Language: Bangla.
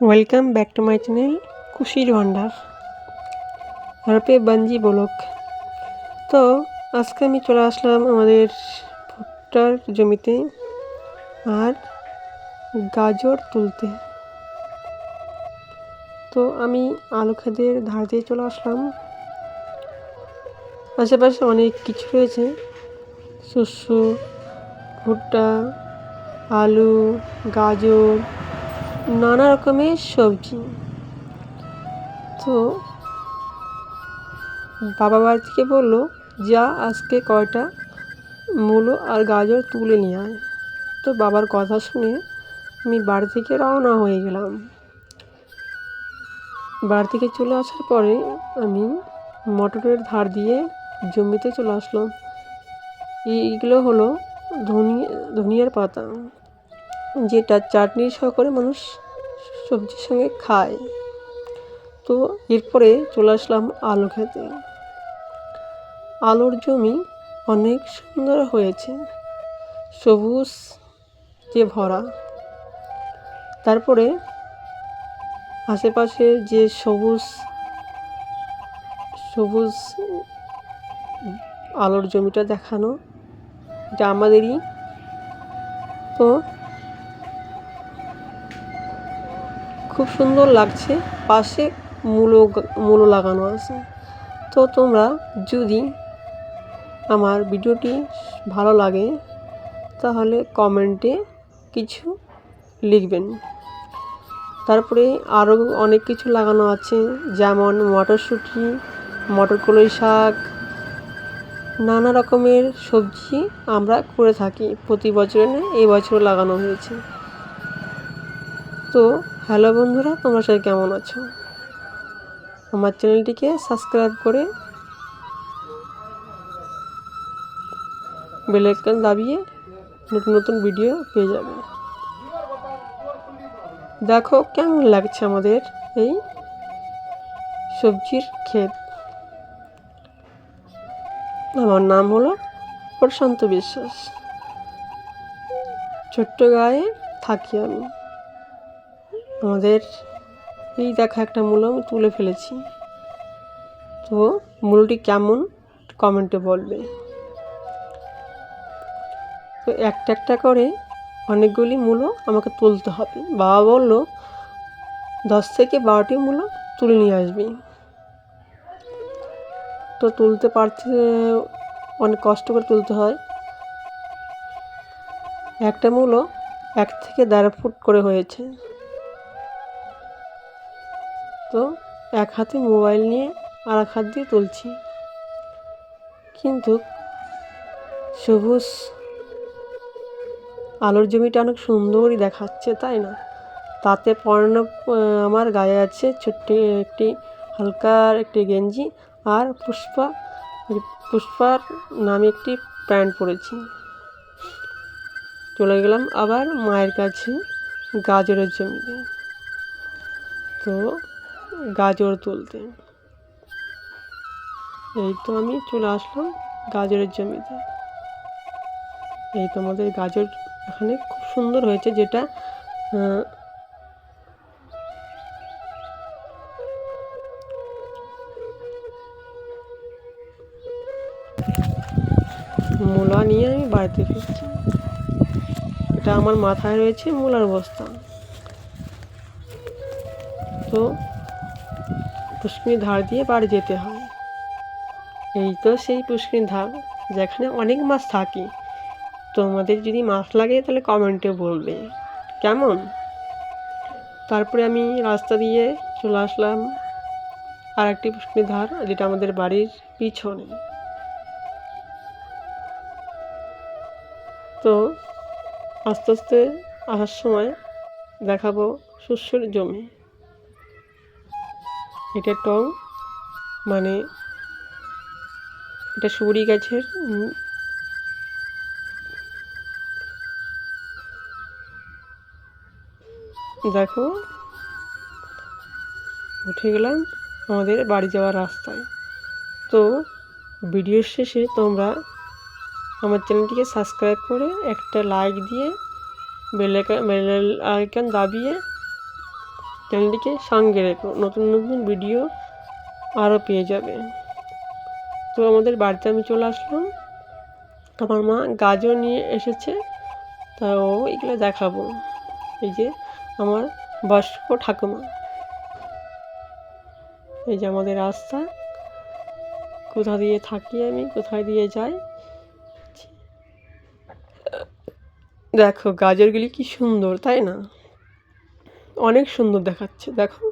Welcome back to my channel খুশির ভান্ডার হরপে বাঞ্জি ব্লক। তো আজকে আমি চলে আসলাম আমাদের ভুট্টার জমিতে আর গাজর তুলতে। তো আমি আলু ক্ষেতের ধার দিয়ে চলে আসলাম। আশেপাশে অনেক কিছু রয়েছে, শস্য, ভুট্টা, আলু, গাজর, নানা রকমের সবজি। তো বাবা বাড়ি থেকে বললো, যা আজকে কয়টা মূলো আর গাজর তুলে নিয়ে আয়। তো বাবার কথা শুনে আমি বাড়ি থেকে রওনা হয়ে গেলাম। বাড়ি থেকে চলে আসার পরে আমি মটরের ধার দিয়ে জমিতে চলে আসলাম। এইগুলো হলো ধনিয়ার পাতা, যেটা চাটনি সহকারে মানুষ সবজির সঙ্গে খায়। তো এরপরে চলে আসলাম আলু খেতে। আলুর জমি অনেক সুন্দর হয়েছে, সবুজ যে ভরা। তারপরে আশেপাশে যে সবুজ সবুজ আলুর জমিটা দেখানো, এটা আমাদেরই। তো খুব সুন্দর লাগছে, পাশে মূলো লাগানো আছে। তো তোমরা যদি আমার ভিডিওটি ভালো লাগে তাহলে কমেন্টে কিছু লিখবেন। তারপরে আরও অনেক কিছু লাগানো আছে, যেমন মটরশুঁটি, মটর কলাই শাক, নানা রকমের সবজি আমরা করে থাকি প্রতি বছরে, এই বছরও লাগানো হয়েছে। তো হ্যালো বন্ধুরা, তোমরা সবাই কেমন আছো? আমার চ্যানেলটিকে সাবস্ক্রাইব করে বেল আইকন দাবিয়ে নতুন নতুন ভিডিও পেয়ে যাবে। দেখো কেমন লাগছে আমাদের এই সবজির ক্ষেত। আমার নাম হলো প্রশান্ত বিশ্বাস, ছোট্ট গাঁয়ে থাকি আমি। আমাদের এই দেখা একটা মূলো আমি তুলে ফেলেছি। তো মূলটি কেমন কমেন্টে বলবে। তো একটা একটা করে অনেকগুলি মূলো আমাকে তুলতে হবে। বাবা বলল 10 থেকে 12টি মূলো তুলে নিয়ে আসবি। তো তুলতে পারতে অনেক কষ্ট করে তুলতে হয়। একটা মূলো 1 থেকে 1.5 ফুট করে হয়েছে। তো এক হাতে মোবাইল নিয়ে আর এক হাত দিয়ে তুলছি, কিন্তু সবুজ আলুর জমিটা অনেক সুন্দরই দেখাচ্ছে, তাই না? তাতে পরানো আমার গায়ে আছে ছোট্ট একটি হালকা একটি গেঞ্জি আর পুষ্পার নামে একটি প্যান্ট পরেছি। চলে গেলাম আবার মায়ের কাছে গাজরের জমিতে। তো গাজর তুলতে এই তো আমি চলে আসলাম গাজরের জমিতে। এই তো আমাদের গাজর এখানে খুব সুন্দর হয়েছে, যেটা মূলা নিয়ে আমি বাড়িতে ফিরছি। এটা আমার মাথায় রয়েছে মূলার বস্তা। তো পুষ্করিণীর ধার দিয়ে বাড়ি যেতে হয়। এই তো সেই পুষ্করিণীর ধার, যেখানে অনেক মাছ থাকে। তোমাদের যদি মাছ লাগে তাহলে কমেন্টে বলবে কেমন। তারপরে আমি রাস্তা দিয়ে চলে আসলাম আর একটি পুষ্করিণীর ধার, যেটা আমাদের বাড়ির পিছনে। তো আস্তে আস্তে আসার সময় দেখাবো শস্যের জমি। এটা টং, মানে এটা সুরি গাছের দেখো উঠে গেলাম আমাদের বাড়ি যাওয়ার রাস্তায়। তো ভিডিওর শেষে তোমরা আমার চ্যানেলটিকে সাবস্ক্রাইব করে একটা লাইক দিয়ে বেল আইকন দাবিয়ে চ্যানেলটিকে সঙ্গে রেখো, নতুন নতুন ভিডিও আরও পেয়ে যাবে। তো আমাদের বাড়িতে আমি চলে আসলাম, আমার মা গাজর নিয়ে এসেছে, তা এগুলো দেখাবো। এই যে আমার বয়স্ক ঠাকুমা, এই যে আমাদের রাস্তা, কোথা দিয়ে থাকি আমি, কোথায় দিয়ে যাই। দেখো গাজরগুলি কি সুন্দর, তাই না? অনেক সুন্দর দেখাচ্ছে, দেখো।